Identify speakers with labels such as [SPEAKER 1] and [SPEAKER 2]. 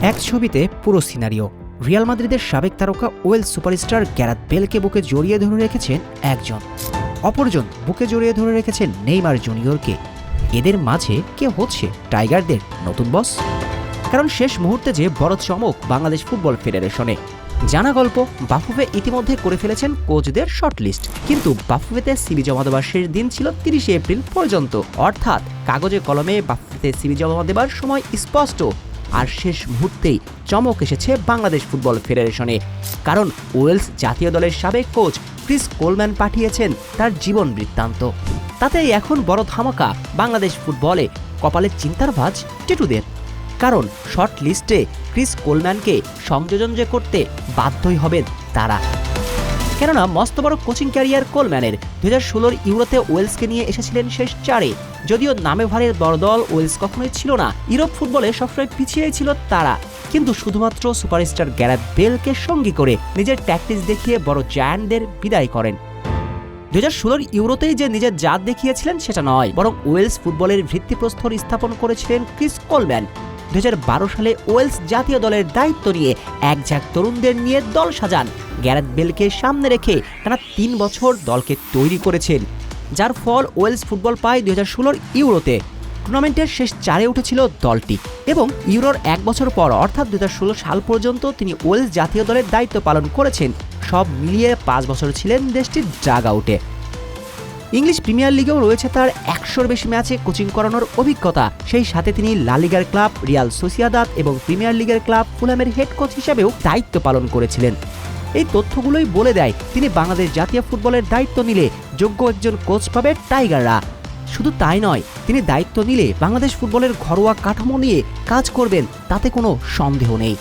[SPEAKER 1] এক ছবিতে পুরো সিনারিও। রিয়াল মাদ্রিদের সাবেক তারকা ওয়েলস সুপারস্টার গ্যারেথ বেলকে বুকে জড়িয়ে ধরে রেখেছেন একজন, অপরজন বুকে জড়িয়ে ধরে রেখেছেন নেইমার জুনিয়রকে। এদের মাঝে কে হচ্ছে টাইগারদের নতুন বস? কারণ শেষ মুহূর্তে যে বড় চমক বাংলাদেশ ফুটবল ফেডারেশনে। জানা গল্প, বাফুফে ইতিমধ্যে করে ফেলেছেন কোচদের শর্টলিস্ট, কিন্তু বাফুফেতে সিবি জমা দেওয়ার শেষ দিন ছিল 30 এপ্রিল পর্যন্ত। অর্থাৎ কাগজে কলমে বাফুফেতে সিবি জমা দেওয়ার সময় স্পষ্ট, আর শেষ মুহূর্তেই চমক এসেছে বাংলাদেশ ফুটবল ফেডারেশনে। কারণ ওয়েলস জাতীয় দলের সাবেক কোচ ক্রিস কোলম্যান পাঠিয়েছেন তার জীবন বৃত্তান্ত। তাতেই এখন বড় ধামাকা বাংলাদেশ ফুটবলে, কপালে চিন্তার ভাঁজ টিটুদের। কারণ শর্ট লিস্টে ক্রিস কোলম্যানকে সংযোজন যে করতে বাধ্যই হবেন তারা। কেননা মস্ত বড় কোচিং ক্যারিয়ার কোলম্যানের 2016 ইউরোতে ওয়েলসকে নিয়ে এসেছিলেন শেষ চারে। যদিও নামে ভারের বড় দল ওয়েলস কখনোই ছিল না, ইউরোপ ফুটবলে সবসময় পিছিয়েই ছিল তারা। কিন্তু শুধুমাত্র সুপারস্টার গ্যারেথ বেলকে সঙ্গী করে নিজের ট্যাকটিক্স দেখিয়ে বড় জায়ান্টদের বিদায় করেন। 2016 ইউরোতেই যে নিজের জাত দেখিয়েছিলেন সেটা নয়, বরং ওয়েলস ফুটবলের ভিত্তিপ্রস্তর স্থাপন করেছিলেন ক্রিস কোলম্যান। 2012 সালে ওয়েলস জাতীয় দলের দায়িত্ব নিয়ে একঝাঁক তরুণদের নিয়ে দল সাজান। গ্যারেথ বেলকে সামনে রেখে টানা 3 বছর দলকে তৈরি করেছেন, যার ফল ওয়েলস ফুটবল পায় 2016 ইউরোতে। টুর্নামেন্টের শেষ চারে উঠেছিল দলটি, এবং ইউরোর 1 বছর পর অর্থাৎ 2016 সাল পর্যন্ত তিনি ওয়েলস জাতীয় দলের দায়িত্ব পালন করেছেন। সব মিলিয়ে 5 বছর ছিলেন দেশটির ড্রাগ আউটে। ইংলিশ প্রিমিয়ার লিগেও রয়েছে তার 100-র বেশি ম্যাচে কোচিং করানোর অভিজ্ঞতা। সেই সাথে তিনি লা লিগার ক্লাব রিয়াল সোসিয়াদাদ এবং প্রিমিয়ার লিগের ক্লাব ফুলামের হেড কোচ হিসেবেও দায়িত্ব পালন করেছিলেন। এই তথ্যগুলোই বলে দেয় তিনি বাংলাদেশ জাতীয় ফুটবলের দায়িত্ব নিলে যোগ্য একজন কোচ পাবে টাইগাররা। শুধু তাই নয়, তিনি দায়িত্ব নিলে বাংলাদেশ ফুটবলের ঘরোয়া কাঠামো নিয়ে কাজ করবেন, তাতে কোনো সন্দেহ নেই।